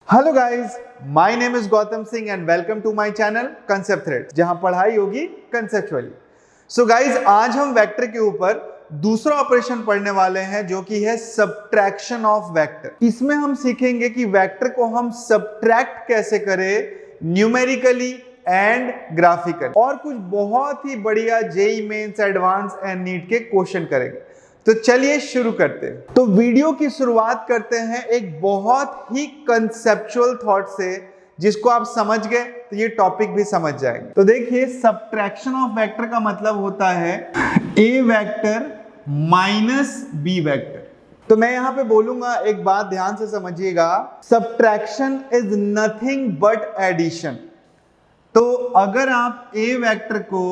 Hello guys, my name is Gautam Singh and welcome to my channel concept thread, जहां पढ़ाई होगी conceptually. So guys, आज हम वेक्टर के ऊपर दूसरा ऑपरेशन पढ़ने वाले हैं जो कि है सब्ट्रैक्शन ऑफ वेक्टर। इसमें हम सीखेंगे कि वेक्टर को हम सब्ट्रैक्ट कैसे करें न्यूमेरिकली एंड ग्राफिकल, और कुछ बहुत ही बढ़िया JEE mains, advance and NEET के क्वेश्चन करेंगे। तो चलिए शुरू करते हैं। तो वीडियो की शुरुआत करते हैं एक बहुत ही कंसेप्चुअल थॉट से, जिसको आप समझ गए तो ये टॉपिक भी समझ जाएंगे। तो देखिए, सब्ट्रैक्शन ऑफ वेक्टर का मतलब होता है ए वेक्टर माइनस बी वेक्टर। तो मैं यहां पे बोलूंगा, एक बात ध्यान से समझिएगा, subtraction is nothing but addition. तो अगर आप ए वेक्टर को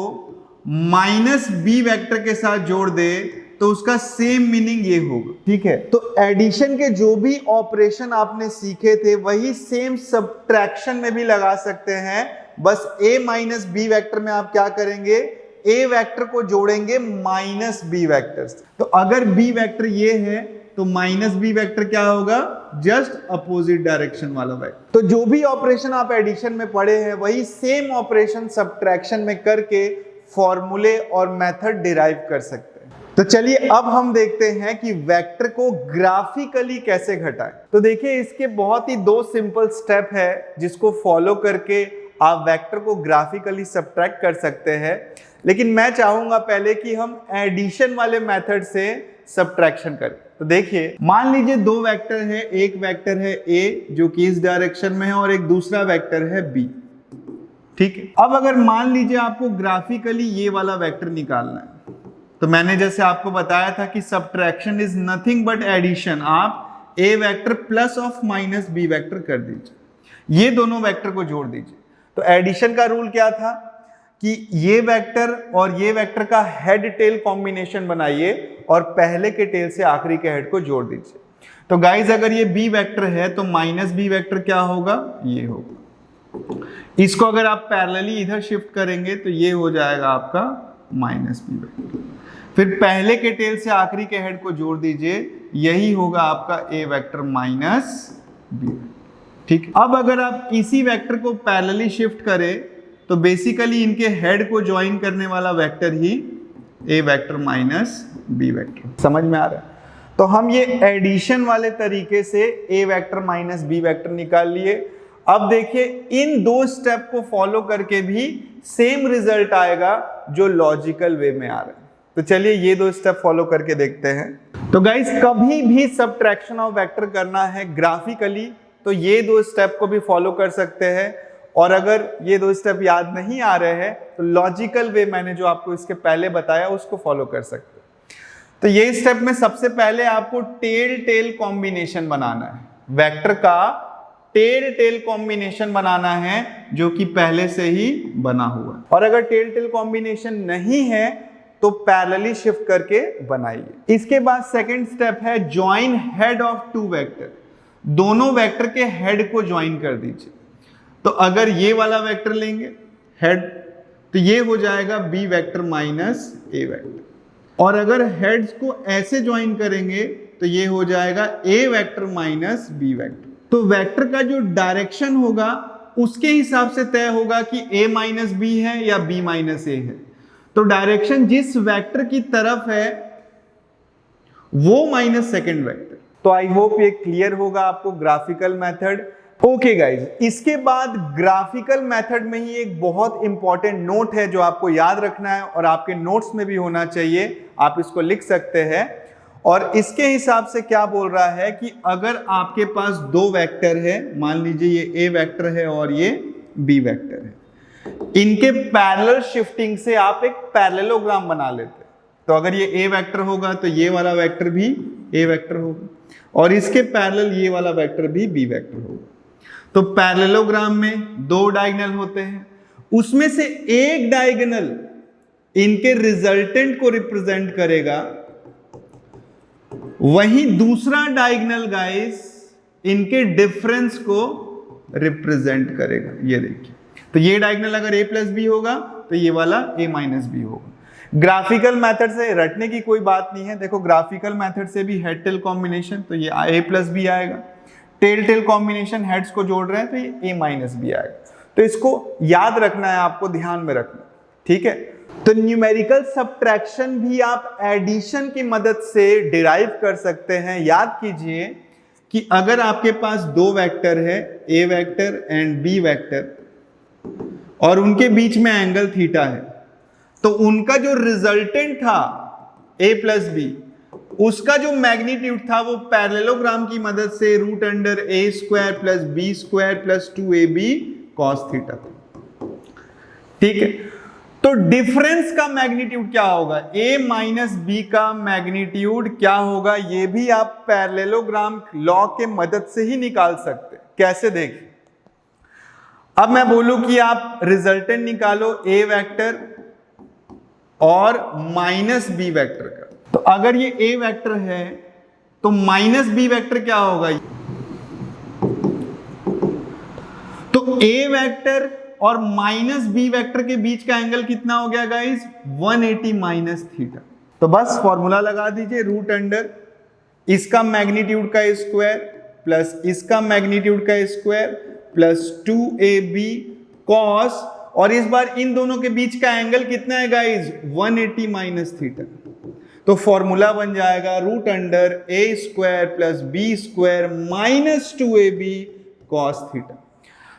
माइनस बी वेक्टर के साथ जोड़ दे तो उसका सेम मीनिंग ये होगा, ठीक है। तो एडिशन के जो भी ऑपरेशन आपने सीखे थे वही सेम सब्ट्रैक्शन में भी लगा सकते हैं। बस a माइनस बी वेक्टर में आप क्या करेंगे, a वेक्टर को जोड़ेंगे माइनस बी वेक्टर से। तो अगर b वेक्टर ये है तो माइनस बी वेक्टर क्या होगा, जस्ट अपोजिट डायरेक्शन वाला वेक्टर। तो जो भी ऑपरेशन आप एडिशन में पढ़े हैं वही सेम ऑपरेशन सब्ट्रैक्शन में करके फॉर्मूले और मेथड डिराइव कर सकते हैं। तो चलिए अब हम देखते हैं कि वेक्टर को ग्राफिकली कैसे घटाएं। तो देखिए, इसके बहुत ही दो सिंपल स्टेप है जिसको फॉलो करके आप वेक्टर को ग्राफिकली सब्ट्रैक्ट कर सकते हैं। लेकिन मैं चाहूंगा पहले कि हम एडिशन वाले मेथड से सब्ट्रैक्शन करें। तो देखिए, मान लीजिए दो वेक्टर है, एक वेक्टर है a जो कि इस डायरेक्शन में है और एक दूसरा वेक्टर है b, ठीक है। अब अगर मान लीजिए आपको ग्राफिकली ये वाला वेक्टर निकालना है, तो मैंने जैसे आपको बताया था कि subtraction is nothing but addition. आप a vector plus of minus b vector कर दीजिए, ये दोनों वेक्टर को जोड़ दीजिए। तो एडिशन का रूल क्या था कि ये वेक्टर और ये वेक्टर का हेड टेल कॉम्बिनेशन बनाइए और पहले के टेल से आखिरी के हेड को जोड़ दीजिए। तो गाइज, अगर ये b वेक्टर है तो माइनस b वेक्टर क्या होगा, ये होगा। इसको अगर आप पैरेलली इधर शिफ्ट करेंगे तो ये हो जाएगा आपका माइनस b वेक्टर। फिर पहले के टेल से आखिरी के हेड को जोड़ दीजिए, यही होगा आपका a वेक्टर माइनस b, ठीक। अब अगर आप इसी वेक्टर को पैरेलली शिफ्ट करें तो बेसिकली इनके हेड को ज्वाइन करने वाला vector he a vector minus b vector. समझ में आ रहा है? तो हम ये एडिशन वाले तरीके से a vector minus b vector निकाल लिए। अब देखिए, इन दो स्टेप को फॉलो करके भी सेम रिजल्ट आएगा जो लॉजिकल वे में आ रहा है। तो चलिए ये दो स्टेप फॉलो करके देखते हैं। तो गाइस, कभी भी सब्ट्रैक्शन ऑफ वेक्टर करना है ग्राफिकली तो ये दो स्टेप को भी फॉलो कर सकते हैं, और अगर ये दो स्टेप याद नहीं आ रहे हैं तो लॉजिकल वे मैंने जो आपको इसके पहले बताया उसको फॉलो कर सकते हैं। तो ये स्टेप में सबसे पहले आपको टेल टेल कॉम्बिनेशन बनाना है। वेक्टर का टेल टेल कॉम्बिनेशन बनाना है जो कि पहले से ही बना हुआ है, और अगर टेल टेल कॉम्बिनेशन नहीं है तो पैरेलली शिफ्ट करके बनाइए। इसके बाद सेकंड स्टेप है join head of two vector. दोनों वेक्टर के हेड को ज्वाइन कर दीजिए। तो अगर ये वाला वेक्टर लेंगे हेड तो ये हो जाएगा b vector minus a vector, और अगर हेड्स को ऐसे ज्वाइन करेंगे तो ये हो जाएगा a vector minus b vector. तो वेक्टर का जो डायरेक्शन होगा उसके हिसाब से तय होगा कि a माइनस b है या b माइनस a है। तो डायरेक्शन जिस वेक्टर की तरफ है वो माइनस सेकंड वेक्टर। तो आई होप ये क्लियर होगा आपको ग्राफिकल मेथड। ओके गाइज, इसके बाद ग्राफिकल मेथड में ही एक बहुत इंपॉर्टेंट नोट है जो आपको याद रखना है और आपके नोट्स में भी होना चाहिए। आप इसको लिख सकते हैं, और इसके हिसाब से क्या बोल रहा है कि अगर आपके पास दो वेक्टर है, मान लीजिए ये a वेक्टर है और ये b वेक्टर है, इनके पैरेलल शिफ्टिंग से आप एक पैरेललोग्राम बना लेते हैं। तो अगर ये a वेक्टर होगा तो ये वाला वेक्टर भी a वेक्टर होगा, और इसके पैरेलल ये वाला वेक्टर भी b वेक्टर होगा। तो पैरेललोग्राम में दो डायगोनल होते हैं, उसमें से एक डायगोनल इनके रिजल्टेंट को रिप्रेजेंट करेगा, वहीं दूसरा डायगोनल गाइस इनके डिफरेंस को रिप्रेजेंट करेगा। ये देखिए, तो ये डायगोनल अगर a प्लस बी होगा तो ये वाला a माइनस बी होगा। ग्राफिकल मेथड से रटने की कोई बात नहीं है। देखो, ग्राफिकल मेथड से भी हेड टेल कॉम्बिनेशन, तो ये a प्लस बी आएगा। टेल टेल कॉम्बिनेशन हेड्स को जोड़ रहे हैं तो ये a माइनस बी आएगा। तो इसको याद रखना है, आपको ध्यान में रखना, ठीक है। तो न्यूमेरिकल सब्ट्रैक्शन भी आप एडिशन की मदद से डिराइव कर सकते हैं। याद कीजिए कि अगर आपके पास दो वेक्टर है, a vector and b vector, और उनके बीच में एंगल थीटा है, तो उनका जो रिजल्टेंट था a प्लस बी, उसका जो मैग्नीट्यूड था वो पैरेललोग्राम की मदद से root under a square plus B square plus 2ab cos theta था, ठीक है। तो डिफरेंस का मैग्नीट्यूड क्या होगा, a माइनस बी का मैग्नीट्यूड क्या होगा, ये भी आप पैरेललोग्राम लॉ के मदद से ही निकाल सकते हैं। कैसे देखिए, अब मैं बोलूं कि आप रिजल्टेंट निकालो a वेक्टर और माइनस बी वेक्टर का, तो अगर ये a वेक्टर है तो माइनस बी वेक्टर क्या होगा, तो a वेक्टर और माइनस बी वेक्टर के बीच का एंगल कितना हो गया गाइस, 180 माइनस थीटा। तो बस फॉर्मूला लगा दीजिए, रूट अंडर इसका मैग्नीट्यूड का स्क्वायर प्लस इसका मैग्नीट्यूड का स्क्वायर प्लस 2ab cos, और इस बार इन दोनों के बीच का एंगल कितना है गाइस, 180 माइनस थीटा। तो फॉर्मूला बन जाएगा root under a square plus B square minus 2ab cos theta.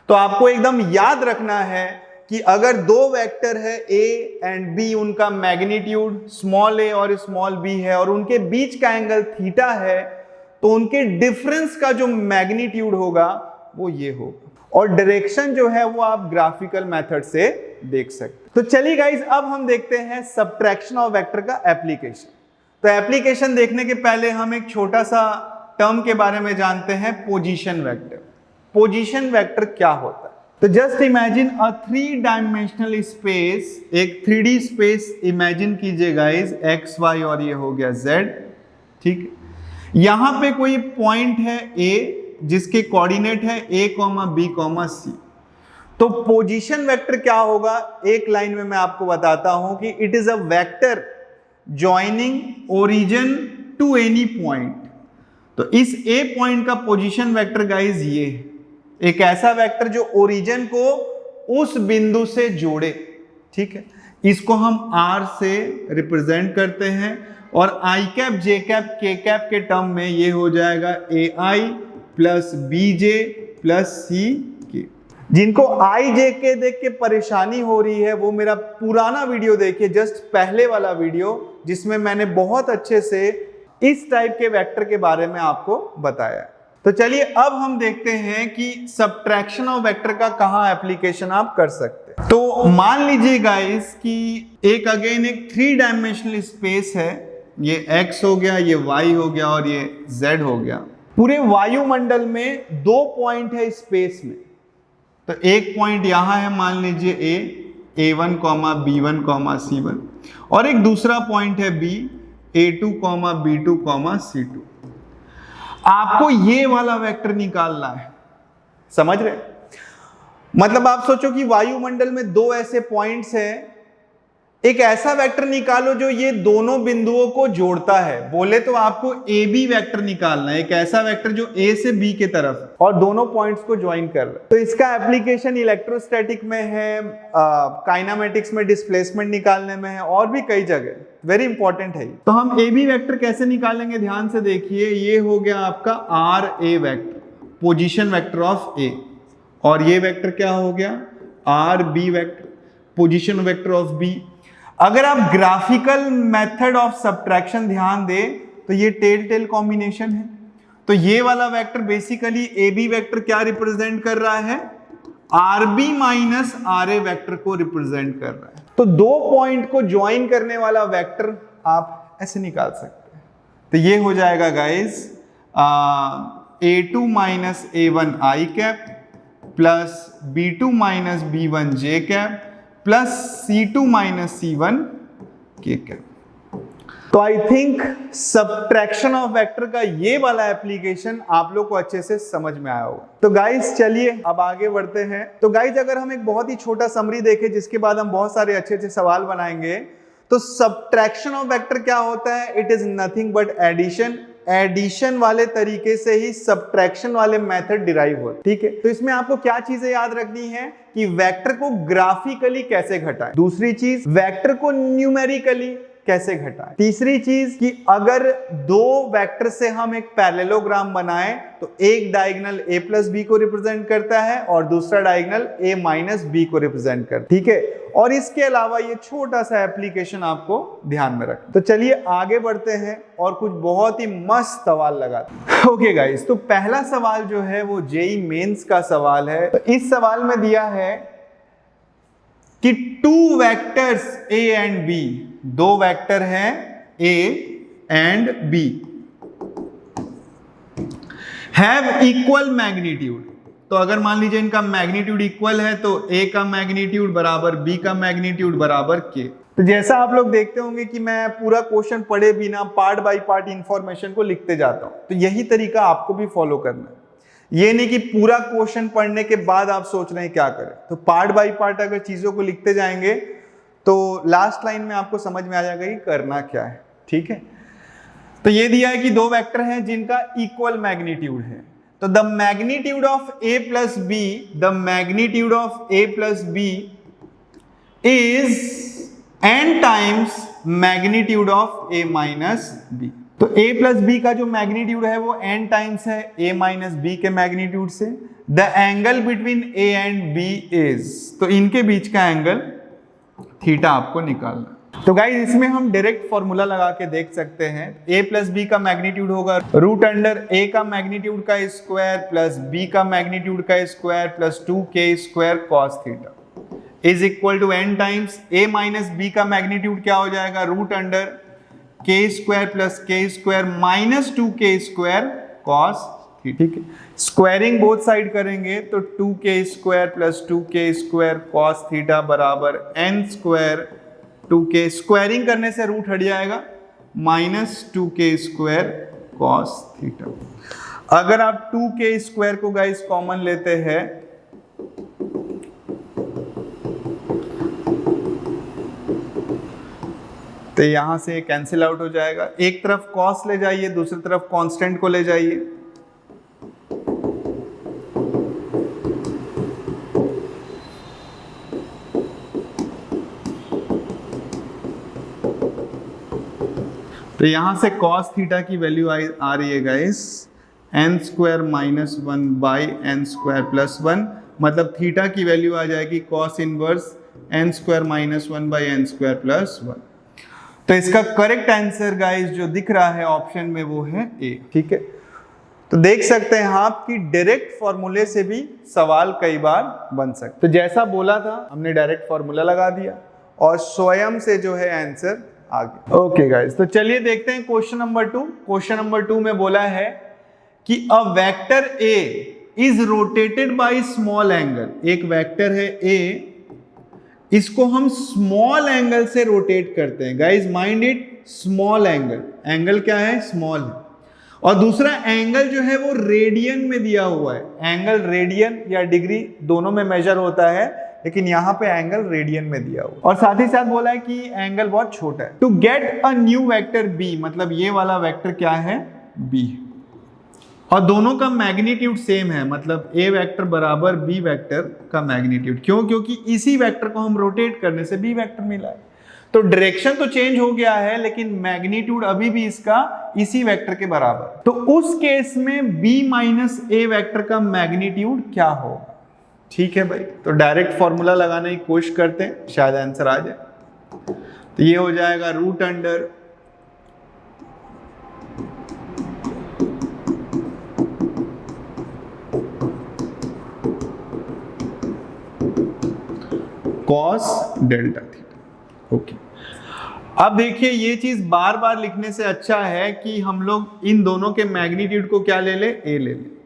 तो आपको एकदम याद रखना है कि अगर दो वेक्टर है a एंड b, उनका मैग्नीट्यूड स्मॉल a और स्मॉल b है और उनके बीच का एंगल थीटा है, तो उनके डिफरेंस का जो मैग्नीट्यूड होगा वो ये होगा, और डायरेक्शन जो है वो आप ग्राफिकल मेथड से देख सकते। तो चलिए गाइस, अब हम देखते हैं सब्ट्रैक्शन ऑफ वेक्टर का एप्लीकेशन। तो एप्लीकेशन देखने के पहले हम एक छोटा सा टर्म के बारे में जानते हैं, पोजीशन वेक्टर। पोजीशन वेक्टर क्या होता है, तो just imagine a 3 dimensional space, एक 3D स्पेस इमेजिन कीजिए गाइस, x y और ये हो गया z, ठीक। यहां पे कोई पॉइंट है a जिसके कोऑर्डिनेट है a, b, c। तो पोजीशन वेक्टर क्या होगा, एक लाइन में मैं आपको बताता हूं कि it is a vector joining origin to any point. तो इस a पॉइंट का पोजीशन वेक्टर गाइस ये है, एक ऐसा वेक्टर जो ओरिजिन को उस बिंदु से जोड़े, ठीक है। इसको हम r से रिप्रेजेंट करते हैं, और i cap, j cap, k cap के टर्म में ये हो जाएगा ai plus bj plus ck। जिनको i j k देख के परेशानी हो रही है वो मेरा पुराना वीडियो देखिए, जस्ट पहले वाला वीडियो, जिसमें मैंने बहुत अच्छे से इस टाइप के वेक्टर के बारे में आपको बताया। तो चलिए अब हम देखते हैं कि सब्ट्रैक्शन ऑफ वेक्टर का कहां एप्लीकेशन आप कर सकते हैं। तो मान लीजिए गाइस कि एक अगेन एक 3 डायमेंशनल स्पेस है, ये x हो गया, ये y हो गया और ये z हो गया। पूरे वायुमंडल में 2 पॉइंट है स्पेस में, तो एक पॉइंट यहां है, मान लीजिए a1, b1, c1, और एक दूसरा पॉइंट है b, a2, b2, c2। आपको ये वाला वेक्टर निकालना है, समझ रहे? मतलब आप सोचो कि वायुमंडल में 2 ऐसे पॉइंट्स हैं, एक ऐसा वेक्टर निकालो जो ये दोनों बिंदुओं को जोड़ता है। बोले तो आपको ए बी वेक्टर निकालना है, एक ऐसा वेक्टर जो ए से बी के तरफ और दोनों पॉइंट्स को ज्वाइन कर रहा है। तो इसका एप्लीकेशन इलेक्ट्रोस्टैटिक में है, काइनेमेटिक्स में डिस्प्लेसमेंट निकालने में है, और भी कई जगह, वेरी इंपॉर्टेंट है। तो हम ए बी वेक्टर कैसे निकालेंगे, ध्यान से देखिए। ये हो गया आपका R A vector, position vector of A, और ये वेक्टर क्या हो गया, R B vector, position vector of B. अगर आप ग्राफिकल मेथड ऑफ सब्ट्रैक्शन ध्यान दें तो ये टेल टेल कॉम्बिनेशन है। तो ये वाला vector basically A B vector क्या रिप्रेजेंट कर रहा है, R B minus R A vector को रिप्रेजेंट कर रहा है। तो 2 पॉइंट को ज्वाइन करने वाला वेक्टर आप ऐसे निकाल सकते हैं। तो ये हो जाएगा guys a2 minus a1 i cap plus b2 minus b1 j cap plus C2 minus C1 के कैप। तो I think subtraction of vector का ये वाला एप्लीकेशन आप लोग को अच्छे से समझ में आया होगा। तो गाइस चलिए अब आगे बढ़ते हैं। तो गाइस अगर हम एक बहुत ही छोटा समरी देखें जिसके बाद हम बहुत सारे अच्छे अच्छे सवाल बनाएंगे, तो सब्ट्रैक्शन ऑफ वेक्टर क्या होता है, it is nothing but addition. Addition वाले तरीके से ही सब्ट्रैक्शन वाले मेथड डिराइव होते, ठीक है। तो इसमें आपको क्या चीजें याद रखनी है कि वेक्टर को ग्राफिकली कैसे घटाएं, दूसरी चीज वेक्टर को न्यूमेरिकली कैसे घटाएं, तीसरी चीज कि अगर दो वेक्टर से हम एक पैरेललोग्राम बनाएं तो एक डायगोनल a प्लस बी को रिप्रेजेंट करता है और दूसरा डायगोनल a माइनस बी को रिप्रेजेंट करता है, ठीक है। और इसके अलावा ये छोटा सा एप्लीकेशन आपको ध्यान में रखना। तो चलिए आगे बढ़ते हैं और कुछ बहुत ही मस्त सवाल लगाते हैं। ओके गाइस, तो पहला सवाल जो है वो जेईई मेंस का सवाल है। तो इस सवाल में दिया है कि two vectors a and b, दो वेक्टर हैं a and b, have equal magnitude. तो अगर मान लीजिए इनका मैग्नीट्यूड इक्वल है तो a का मैग्नीट्यूड बराबर b का मैग्नीट्यूड बराबर k। तो जैसा आप लोग देखते होंगे कि मैं पूरा क्वेश्चन पढ़े बिना पार्ट बाय पार्ट इंफॉर्मेशन को लिखते जाता हूं, तो यही तरीका आपको भी फॉलो करना है। ये नहीं कि पूरा क्वेश्चन पढ़ने के बाद आप सोच रहे हैं क्या करें। तो पार्ट बाय पार्ट अगर चीजों को लिखते जाएंगे तो लास्ट लाइन में आपको समझ में आ जाएगा कि करना क्या है, ठीक है। तो ये दिया है कि दो वेक्टर हैं जिनका इक्वल मैग्नीट्यूड है। तो the magnitude of a plus B, the magnitude of a plus B is n times magnitude of a minus B. तो a प्लस बी का जो मैग्नीट्यूड है वो n टाइम्स है a माइनस बी के मैग्नीट्यूड से। The angle between a and b is, तो इनके बीच का एंगल थीटा आपको निकालना। तो गाइस इसमें हम डायरेक्ट फॉर्मूला लगा के देख सकते हैं। a प्लस बी का मैग्नीट्यूड होगा रूट अंडर a का मैग्नीट्यूड का स्क्वायर प्लस b का मैग्नीट्यूड का square plus 2k square cos theta is equal to n times a minus b का मैग्नीट्यूड क्या हो जाएगा, root under k square plus k square minus 2k square cos theta, ठीक है। Squaring both side करेंगे तो 2k square plus 2k square cos theta बराबर n square 2k, squaring करने से रूट हट जाएगा, minus 2k square cos theta. अगर आप 2k स्क्वायर को गाइस कॉमन लेते हैं तो यहां से कैंसिल आउट हो जाएगा। एक तरफ कॉस ले जाइए, दूसरी तरफ कांस्टेंट को ले जाइए, तो यहां से cos थीटा की वैल्यू आ रही है guys n square minus 1 by n square plus 1, मतलब थीटा की वैल्यू आ जाएगी cos inverse n square minus 1 by n square plus 1। तो इसका करेक्ट आंसर गाइस जो दिख रहा है ऑप्शन में वो है ए, ठीक है। तो देख सकते हैं आप कि डायरेक्ट फॉर्मूले से भी सवाल कई बार बन सकते। तो जैसा बोला था हमने डायरेक्ट फॉर्मूला लगा दिया और स्वयं से जो है आंसर आ गया। ओके गाइस, तो चलिए देखते हैं क्वेश्चन नंबर 2। क्वेश्चन नंबर 2 में बोला है कि a vector a is rotated by small angle. एक वेक्टर है a, इसको हम स्मॉल एंगल से रोटेट करते हैं। Guys mind it, small angle, angle क्या है, स्मॉल है। और दूसरा एंगल जो है वो रेडियन में दिया हुआ है। एंगल रेडियन या डिग्री दोनों में मेजर होता है, लेकिन यहाँ पे एंगल रेडियन में दिया हुआ। और साथ ही साथ बोला है कि एंगल बहुत छोटा है। To get a new vector b, मतलब ये वाला वेक्टर क्या है, b, और दोनों का मैग्नीट्यूड सेम है, मतलब a वेक्टर बराबर b वेक्टर का मैग्नीट्यूड। क्यों? क्योंकि इसी वेक्टर को हम रोटेट करने से b वेक्टर मिला है। तो डायरेक्शन तो चेंज हो गया है लेकिन मैग्नीट्यूड अभी भी इसका इसी वेक्टर के बराबर। तो उस केस में b माइनस a वेक्टर का मैग्नीट्यूड क्या होगा, ठीक है भाई। तो डायरेक्ट फॉर्मूला लगाने की कोशिश करते हैं, शायद आंसर आ जाए। तो ये हो जाएगा root under cos delta theta. Okay, अब देखिए ये चीज बार बार लिखने से अच्छा है कि हम लोग इन दोनों के मैग्नीट्यूड को क्या ले ले, a ले ले।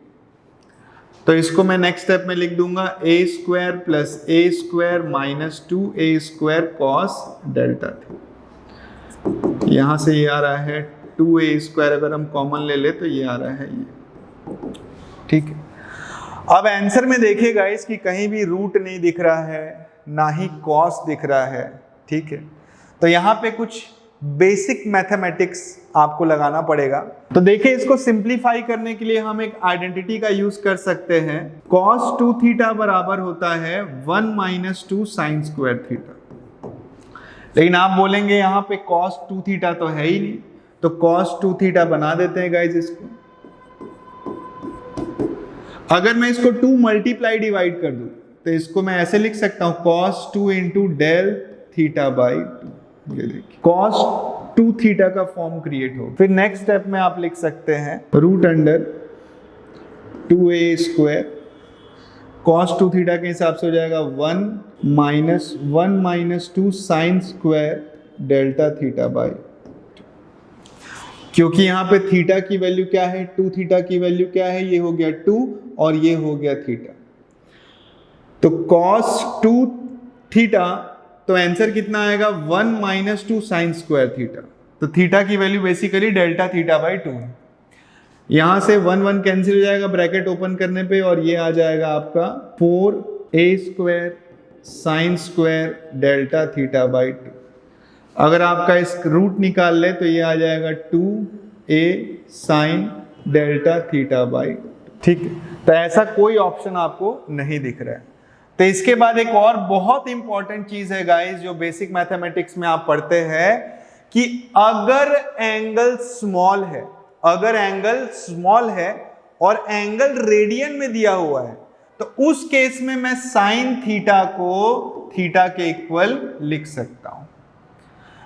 तो इसको मैं नेक्स्ट स्टेप में लिख दूंगा a square plus a square minus 2a square cos delta theta. यहां से ये आ रहा है 2a स्क्वायर, अगर हम कॉमन ले ले तो ये आ रहा है ये, ठीक है। अब आंसर में देखिए गाइस कि कहीं भी रूट नहीं दिख रहा है, ना ही कॉस दिख रहा है, ठीक है। तो यहाँ पे कुछ बेसिक मैथमेटिक्स आपको लगाना पड़ेगा। तो देखिए, इसको सिंप्लीफाई करने के लिए हम एक आइडेंटिटी का यूज कर सकते हैं। cos 2 थीटा बराबर होता है 1 - 2 sin स्क्वायर थीटा। लेकिन आप बोलेंगे यहाँ पे cos 2 थीटा तो है ही नहीं, तो cos 2 थीटा बना देते हैं गाइज इसको। अगर मैं इसको 2 मल्टीप्लाई डिवाइड कर दूं तो इसको मैं ऐसे लिख सकता हूं cos 2 × del थीटा बाई 2। ये देखिए cos 2 थीटा का फॉर्म क्रिएट हो। फिर नेक्स्ट स्टेप में आप लिख सकते हैं √2a² cos 2 थीटा के हिसाब से हो जाएगा 1 - 2 sin square delta theta by, क्योंकि यहाँ पे थीटा की वैल्यू क्या है, 2 थीटा की वैल्यू क्या है, ये हो गया 2 और ये हो गया थीटा। तो cos 2 थीटा, तो आंसर कितना आएगा 1 - 2 sin स्क्वायर थीटा। तो थीटा की value basically delta theta by 2 है। यहां से 1 1 कैंसिल हो जाएगा ब्रैकेट ओपन करने पे, और ये आ जाएगा आपका 4a² sin square delta theta by 2। अगर आपका इस रूट निकाल ले तो ये आ जाएगा 2a sin delta theta by. ठीक है, तो ऐसा कोई ऑप्शन आपको नहीं दिख रहा है। तो इसके बाद एक और बहुत इंपॉर्टेंट चीज है गाइस, जो बेसिक मैथमेटिक्स में आप पढ़ते हैं कि अगर एंगल स्मॉल है, अगर एंगल स्मॉल है और एंगल रेडियन में दिया हुआ है, तो उस केस में मैं साइन थीटा को थीटा के इक्वल लिख सकता हूं।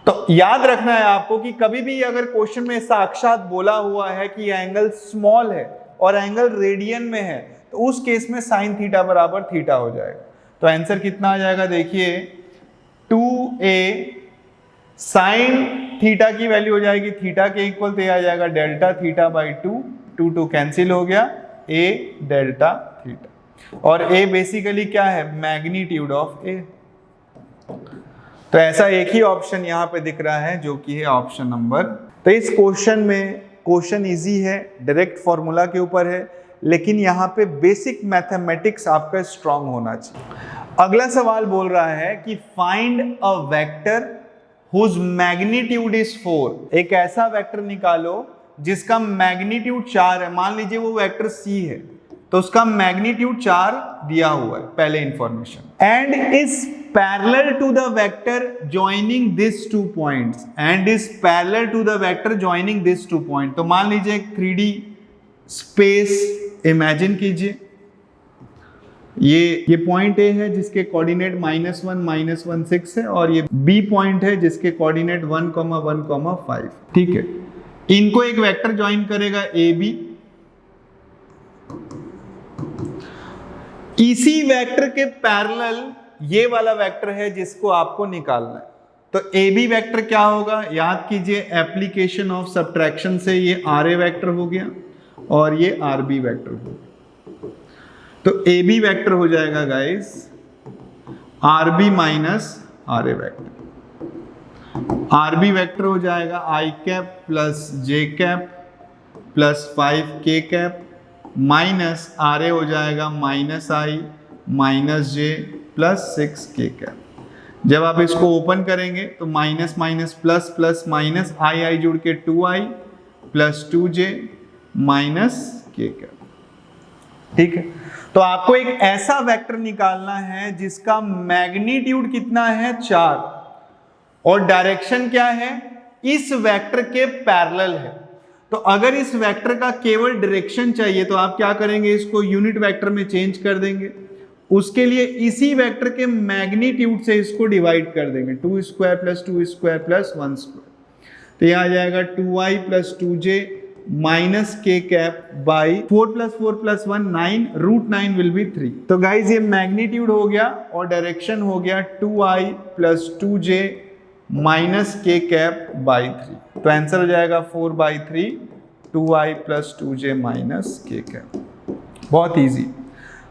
तो याद रखना है आपको कि कभी भी अगर क्वेश्चन में साक्षात बोला हुआ है कि एंगल स्मॉल है और एंगल रेडियन में है, तो उस केस में साइन थीटा बराबर थीटा हो जाएगा। तो आंसर कितना आ जाएगा, देखिए 2a साइन थीटा की वैल्यू हो जाएगी थीटा के इक्वल, तो ये आ जाएगा डेल्टा थीटा बाई 2, 2 2 कैंसिल हो गया, a डेल्टा थीटा। और a बेसिकली क्या है, मैग्नीट्यूड ऑफ a। तो ऐसा एक ही ऑप्शन यहाँ पे दिख रहा है जो कि है ऑप्शन नंबर। तो इस क्वेश्चन में, क्वेश्चन इजी है, डायरेक्ट फॉर्मूला के ऊपर है, लेकिन यहाँ पे बेसिक मैथमेटिक्स आपका स्ट्रांग होना चाहिए। अगला सवाल बोल रहा है कि find a vector whose magnitude is 4। एक ऐसा वेक्टर निकालो जिसका मैग्नीट्यूड 4 है। मान लीजिए वो वेक्टर C है, तो उसका मैग्नीट्यूड 4 दिया हुआ है, पहले information. And is parallel to the vector joining this 2 points, and is parallel to the vector joining this 2 point. तो मान लीजिए एक 3D स्पेस इमेजिन कीजिए, ये पॉइंट A है जिसके कोऑर्डिनेट -1 -1 6 है, और ये B पॉइंट है जिसके कोऑर्डिनेट 1 1 5। ठीक है, इनको एक वेक्टर ज्वाइन करेगा AB। इसी वेक्टर के पैरेलल ये वाला वेक्टर है जिसको आपको निकालना है। तो AB वेक्टर क्या होगा, याद कीजिए एप्लीकेशन ऑफ सब्ट्रैक्शन से ये RA वेक्टर हो गया और ये RB वेक्टर हो गया। तो AB वेक्टर हो जाएगा guys RB minus RA vector. RB vector हो जाएगा I cap plus J cap plus 5K cap minus RA हो जाएगा -I minus J plus 6K cap. जब आप इसको ओपन करेंगे तो minus minus plus plus minus I जुड़ के 2I plus 2J minus K cap. ठीक है, तो आपको एक ऐसा वेक्टर निकालना है जिसका मैग्नीट्यूड कितना है 4 और डायरेक्शन क्या है, इस वेक्टर के पैरेलल है। तो अगर इस वेक्टर का केवल डायरेक्शन चाहिए तो आप क्या करेंगे, इसको यूनिट वेक्टर में चेंज कर देंगे। उसके लिए इसी वेक्टर के मैग्नीट्यूड से इसको डिवाइड कर देंगे, 2 square plus 2 square plus 1 square. तो यह आ जाएगा 2I plus 2J minus K cap by 4 plus 4 plus 1 9, √9 will be 3। तो गाइज ये मैग्नीट्यूड हो गया और डायरेक्शन हो गया 2I plus 2J minus K cap by 3। तो आंसर हो जाएगा 4/3 2I plus 2J minus K cap. बहुत इजी।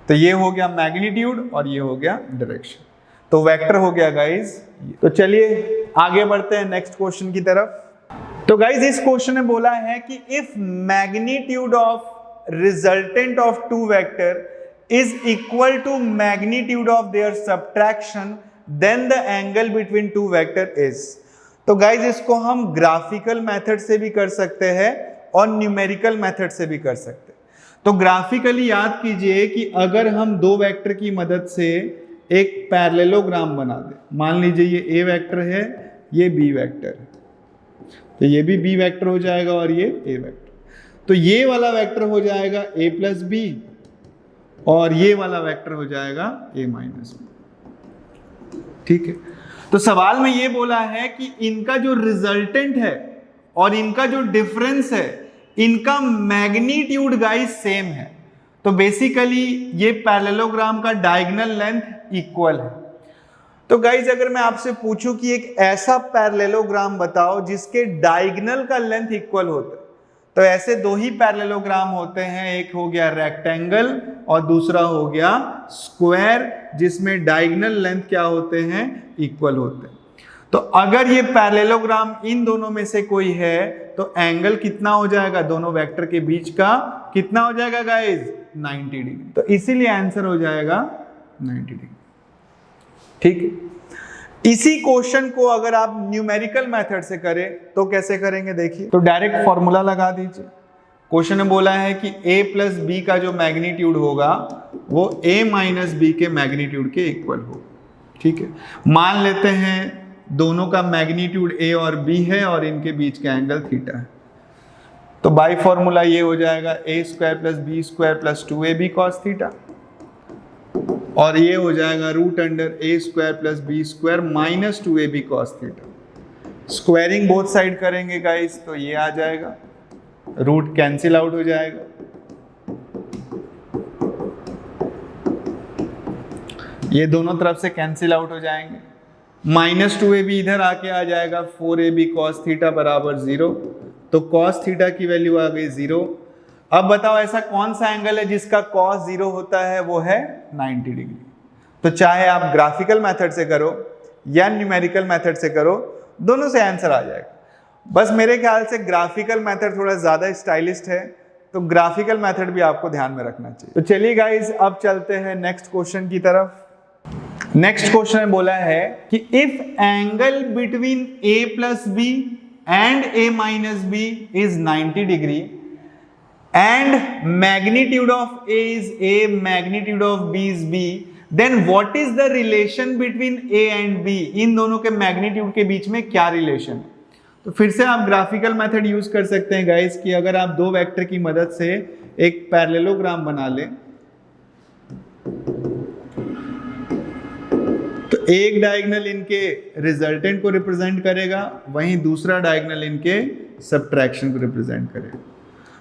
तो ये हो गया मैग्नीट्यूड और ये हो गया डायरेक्शन। तो वेक्टर हो गया गाइज। तो चलिए आगे बढ़ते हैं नेक्स्ट क्वेश्चन की तरफ। तो गाइज इस क्वेश्चन में बोला है कि if magnitude of resultant of two vector is equal to magnitude of their subtraction then the angle between two vector is. तो गाइज इसको हम ग्राफिकल मेथड से भी कर सकते हैं और न्यूमेरिकल मेथड से भी कर सकते हैं। तो ग्राफिकली याद कीजिए कि अगर हम दो वेक्टर की मदद से एक पैरेललोग्राम बना दें, मान लीजिए ये ए वेक्टर है, ये बी वेक्टर है, तो ये भी बी वेक्टर हो जाएगा और ये ए वेक्टर, तो ये वाला वेक्टर हो जाएगा a प्लस बी और ये वाला वेक्टर हो जाएगा a माइनस बी। ठीक है, तो सवाल में ये बोला है कि इनका जो रिजल्टेंट है और इनका जो डिफरेंस है, इनका मैग्नीट्यूड गाइस सेम है। तो बेसिकली ये पैरेललोग्राम का डायगोनल लेंथ इक्वल है। तो गाइज अगर मैं आपसे पूछूं कि एक ऐसा पैरेललोग्राम बताओ जिसके डायगोनल का लेंथ इक्वल होता है, तो ऐसे दो ही पैरेललोग्राम होते हैं, एक हो गया रेक्टेंगल और दूसरा हो गया स्क्वायर, जिसमें डायगोनल लेंथ क्या होते हैं, इक्वल होते हैं। तो अगर ये पैरेललोग्राम इन दोनों में से कोई है तो एंगल कितना हो जाएगा दोनों वेक्टर के बीच का, कितना हो जाएगा गाइज, 90 डिग्री। तो इसीलिए आंसर हो जाएगा 90 डिग्री। ठीक है, इसी क्वेश्चन को अगर आप न्यूमेरिकल मेथड से करें तो कैसे करेंगे देखिए। तो डायरेक्ट फॉर्मूला लगा दीजिए। क्वेश्चन में बोला है कि a प्लस बी का जो मैग्नीट्यूड होगा वो a माइनस बी के मैग्नीट्यूड के इक्वल हो। ठीक है, मान लेते हैं दोनों का मैग्नीट्यूड a और b है और इनके बीच का एंगल थीटा है। तो बाय फॉर्मूला ये हो जाएगा a square plus B square plus 2ab cos theta, और ये हो जाएगा root under a square plus B square minus 2ab cos theta. Squaring both side करेंगे गाइस तो ये आ जाएगा, रूट कैंसिल आउट हो जाएगा। ये दोनों तरफ से कैंसिल आउट हो जाएंगे, माइनस 2ab इधर आके आ जाएगा, 4ab कॉस थीटा बराबर 0। तो कॉस थीटा की वैल्यू आ गई 0। अब बताओ ऐसा कौन सा एंगल है जिसका कॉस 0 होता है, वो है 90 डिग्री। तो चाहे आप ग्राफिकल मेथड से करो या न्यूमेरिकल मेथड से करो, दोनों से आंसर आ जाएगा। बस मेरे ख्याल से ग्राफिकल मेथड थोड़ा ज्यादा स्टाइलिस्ट है, तो ग्राफिकल मेथड भी आपको ध्यान में रखना चाहिए। तो चलिए गाइज अब चलते हैं नेक्स्ट क्वेश्चन की तरफ। नेक्स्ट क्वेश्चन में बोला है कि if angle between a plus B and a minus B is 90 degree and magnitude of A is A, magnitude of B is B, then what is the relation between A and B? इन दोनों के magnitude के बीच में क्या relation है? तो फिर से आप ग्राफिकल मेथड यूज कर सकते हैं गाइस कि अगर आप दो वेक्टर की मदद से एक पैरेललोग्राम बना लें, तो एक डायगोनल इनके रिजल्टेंट को रिप्रेजेंट करेगा, वहीं दूसरा डायगोनल इनके सब्ट्रैक्शन को रिप्रेजेंट करेगा।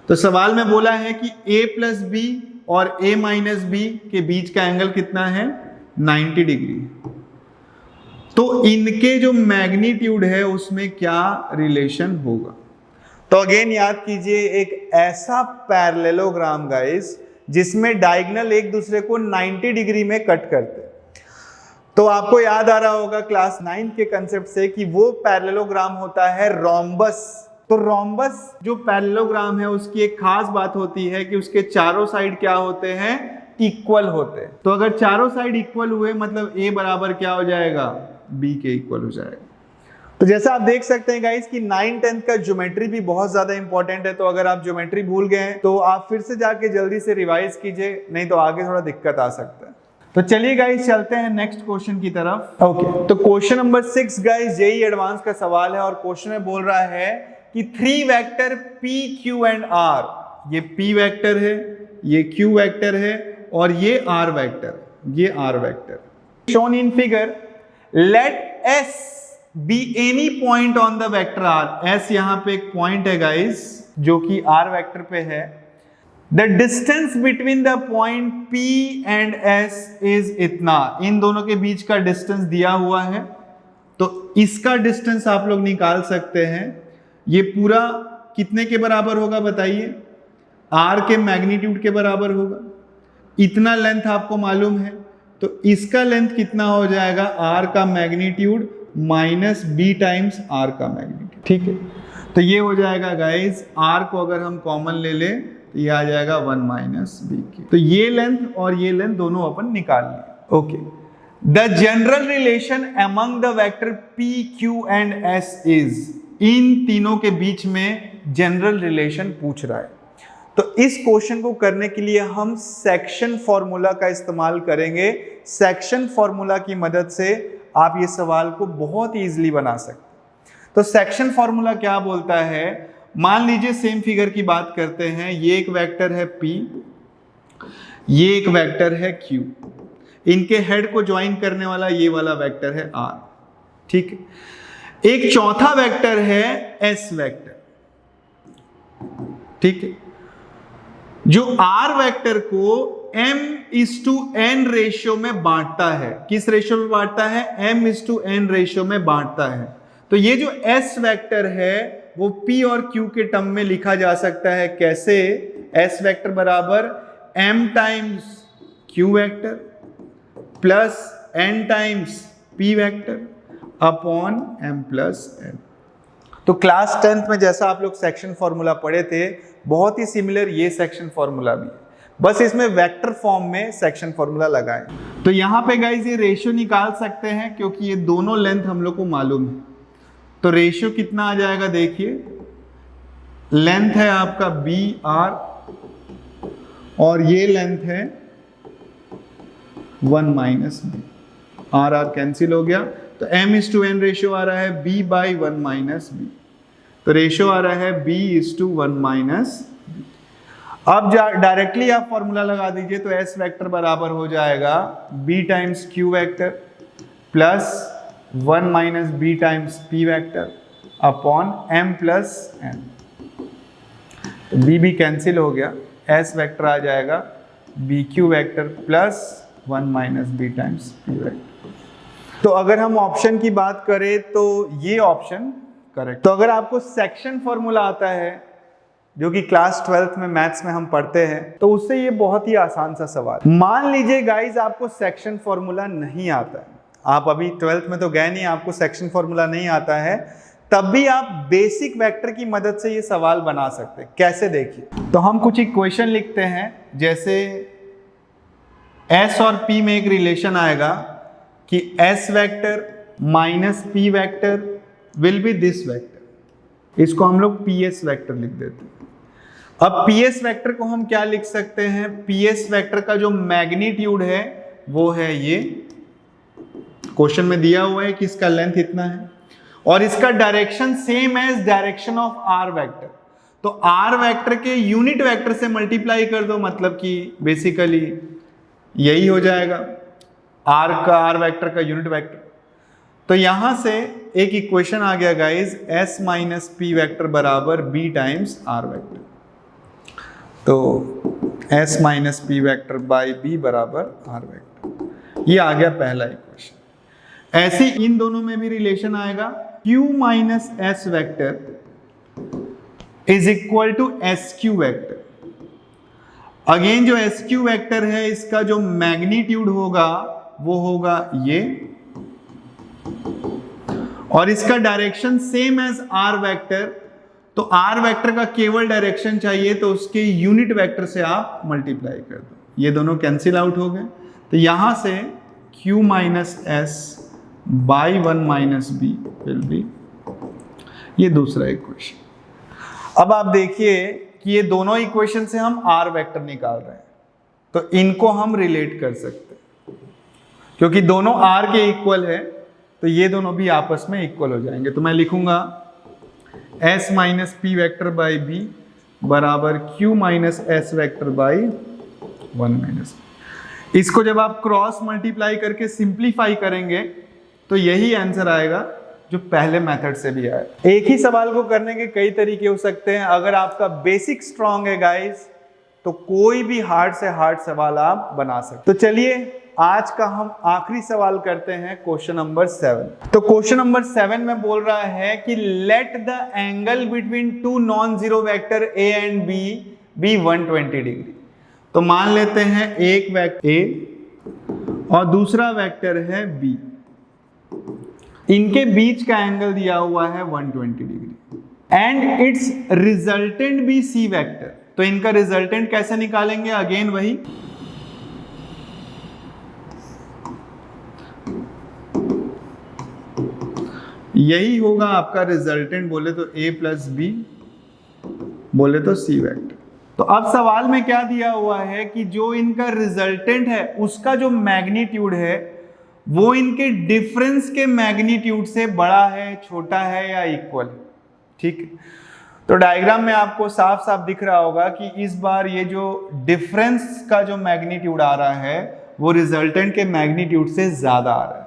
तो सवाल में बोला है कि a प्लस बी और a माइनस बी के बीच का एंगल कितना है, 90 डिग्री। तो इनके जो मैग्नीट्यूड है उसमें क्या रिलेशन होगा। तो अगेन याद कीजिए, एक ऐसा पैरेललोग्राम गाइस जिसमें डायगोनल एक दूसरे को 90 डिग्री में कट करते हैं। तो आपको याद आ रहा होगा क्लास 9 के कंसेप्ट से कि वो पैरेललोग्राम होता है रोम्बस। तो रोम्बस जो पैरेललोग्राम है उसकी एक खास बात होती है कि उसके चारों साइड क्या होते हैं, इक्वल होते हैं। तो अगर चारों साइड इक्वल हुए मतलब a बराबर क्या हो जाएगा, b के इक्वल हो जाएगा। तो जैसा आप देख सकते हैं गाइस कि 9-10 का ज्योमेट्री भी बहुत ज्यादा इंपॉर्टेंट है। तो अगर आप ज्योमेट्री भूल गए हैं तो आप फिर से जाके जल्दी से रिवाइज कीजिए, नहीं तो आगे थोड़ा दिक्कत आ सकता है। तो चलिए गाइस चलते हैं नेक्स्ट क्वेश्चन की तरफ। ओके, तो question number 6 guys JEE advance का सवाल है और क्वेश्चन में बोल रहा है कि 3 vector p, q and r, ये p वेक्टर है, ये q वेक्टर है और ये r वेक्टर, ये r vector shown in figure. Let s be any point on the vector r। s यहां पे एक पॉइंट है गाइस जो कि r वेक्टर पे है। The distance between the point p and s is इतना, इन दोनों के बीच का डिस्टेंस दिया हुआ है। तो इसका डिस्टेंस आप लोग निकाल सकते हैं। ये पूरा कितने के बराबर होगा बताइए, r के मैग्नीट्यूड के बराबर होगा। इतना लेंथ आपको मालूम है, तो इसका लेंथ कितना हो जाएगा, r का magnitude minus b times r का मैग्नीट्यूड। ठीक है, तो ये हो जाएगा गाइस, r को अगर हम कॉमन ले लें तो ये आ जाएगा 1 माइनस b की। तो ये लेंथ और ये लेंथ दोनों अपन निकाल लें। Okay, the general relation among the vector p, q and s is, इन तीनों के बीच में जनरल रिलेशन पूछ रहा है। तो इस क्वेश्चन को करने के लिए हम सेक्शन फॉर्मूला का इस्तेमाल करेंगे। सेक्शन फॉर्मूला की मदद से आप ये सवाल को बहुत इजीली बना सकते हैं। तो सेक्शन फॉर्मूला क्या बोलता है, मान लीजिए सेम फिगर की बात करते हैं, ये एक वेक्टर है p, ये एक वेक्टर है q, इनके हेड को ज्वाइन करने वाला ये वाला वेक्टर है r, ठीक है। एक चौथा वेक्टर है s वेक्टर, ठीक है, जो r वेक्टर को m/n रेशियो में बांटता है। किस रेशियो में बांटता है? m/n रेशियो में बांटता है। तो ये जो s वेक्टर है वो p और q के टर्म में लिखा जा सकता है। कैसे? s वेक्टर बराबर m times q vector plus n times p vector upon m plus n। तो क्लास 10th में जैसा आप लोग सेक्शन फॉर्मूला पढ़े थे, बहुत ही सिमिलर ये सेक्शन फॉर्मूला भी है, बस इसमें वेक्टर फॉर्म में सेक्शन फॉर्मूला लगाएं। तो यहाँ पे गाइस ये रेशियो निकाल सकते हैं क्योंकि ये दोनों लेंथ हम लोग को मालूम है। तो रेशियो कितना आ जाएगा, देखिए लेंथ है आपका BR और ये लेंथ है 1 माइनस b, R कैंसिल हो गया, तो m/n रेशियो आ रहा है b/1 माइनस b, तो रेशियो आ रहा है b/1 माइनस b। अब डायरेक्टली आप फॉर्मूला लगा दीजिए, तो s वेक्टर बराबर हो जाएगा b times q vector plus 1 minus b times p vector upon m plus n। b cancel हो गया, s वेक्टर आ जाएगा bq vector plus 1 minus b times p vector. तो अगर हम ऑप्शन की बात करें तो ये ऑप्शन करेक्ट। तो अगर आपको सेक्शन फॉर्मूला आता है, जो कि क्लास 12th में मैथ्स में हम पढ़ते हैं, तो उससे ये बहुत ही आसान सा सवाल। मान लीजिए गाइस आपको सेक्शन फॉर्मूला नहीं आता है, आप अभी 12th में तो गए नहीं, आपको सेक्शन फॉर्मूला नहीं आता है, तब भी आप बेसिक वेक्टर की मदद से ये सवाल बना सकते हैं। कैसे? देखिए, तो हम कुछ इक्वेशन लिखते हैं, जैसे s और p में एक रिलेशन आएगा कि s vector minus p vector will be this vector, इसको हम लोग ps वेक्टर लिख देते हैं। अब ps वेक्टर को हम क्या लिख सकते हैं? ps वेक्टर का जो मैग्नीट्यूड है वो है ये, क्वेश्चन में दिया हुआ है कि इसका लेंथ इतना है और इसका direction same as direction of r vector. तो r वेक्टर के यूनिट वेक्टर से मल्टीप्लाई कर दो, मतलब कि बेसिकली यही हो जाएगा r वेक्टर का यूनिट वेक्टर। तो यहां से एक इक्वेशन आ गया guys, s minus p vector बराबर b टाइम्स r वेक्टर। तो s minus p vector by b बराबर r वेक्टर, ये आ गया पहला इक्वेशन। ऐसे इन दोनों में भी रिलेशन आएगा, q minus s vector is equal to sq vector. Again जो sq वेक्टर है, इसका जो मैग्नीट्यूड होगा वो होगा ये, और इसका direction same as r vector. तो r वेक्टर का केवल डायरेक्शन चाहिए, तो उसके यूनिट वेक्टर से आप मल्टीप्लाई कर दो, ये दोनों कैंसिल आउट हो गए। तो यहां से q minus S by 1 minus B will be, ये दूसरा इक्वेशन। अब आप देखिए कि ये दोनों इक्वेशन से हम r वेक्टर निकाल रहे हैं, तो इनको हम रिलेट कर सकते हैं क्योंकि दोनों r के इक्वल है, तो ये दोनों भी आपस में इक्वल हो जाएंगे। तो मैं लिखूंगा s minus P vector by B बराबर q minus S vector by 1 minus. इसको जब आप क्रॉस मल्टीप्लाई करके सिंप्लीफाई करेंगे तो यही आंसर आएगा जो पहले मेथड से भी आया। एक ही सवाल को करने के कई तरीके हो सकते हैं। अगर आपका बेसिक स्ट्रांग है गाइस, तो कोई भी हार्ड से हार्ड सवाल आप बना सकते। तो चलिए आज का हम आखिरी सवाल करते हैं, क्वेश्चन नंबर 7। तो क्वेश्चन नंबर 7 में बोल रहा है कि let the angle between two non zero vector a and b be 120 degree. तो मान लेते हैं एक वेक्टर a और दूसरा वेक्टर है b, इनके बीच का एंगल दिया हुआ है 120 डिग्री एंड इट्स रिजल्टेंट भी c वेक्टर। तो इनका रिजल्टेंट कैसे निकालेंगे? अगेन वही, यही होगा आपका रिजल्टेंट, बोले तो a प्लस बी, बोले तो c वेक्टर। तो अब सवाल में क्या दिया हुआ है कि जो इनका रिजल्टेंट है उसका जो मैग्नीट्यूड है वो इनके डिफरेंस के मैग्नीट्यूड से बड़ा है, छोटा है या इक्वल है। ठीक है, तो डायग्राम में आपको साफ साफ दिख रहा होगा कि इस बार ये जो डिफरेंस का जो मैग्नीट्यूड आ रहा है वो रिजल्टेंट के मैग्नीट्यूड से ज्यादा आ रहा है।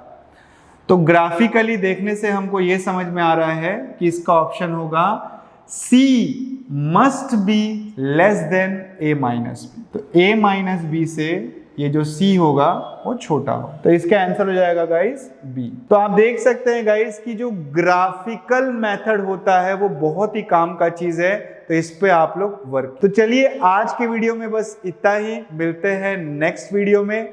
तो ग्राफिकली देखने से हमको ये समझ में आ रहा है कि इसका ऑप्शन होगा C must be less than A minus B. तो A माइनस बी से ये जो C होगा वो छोटा हो, तो इसका आंसर हो जाएगा गाइस B। तो आप देख सकते हैं गाइस कि जो ग्राफिकल मेथड होता है वो बहुत ही काम का चीज है, तो इस पे आप लोग वर्क। तो चलिए आज के वीडियो में बस इतना ही, मिलते हैं नेक्स्ट वीडियो में।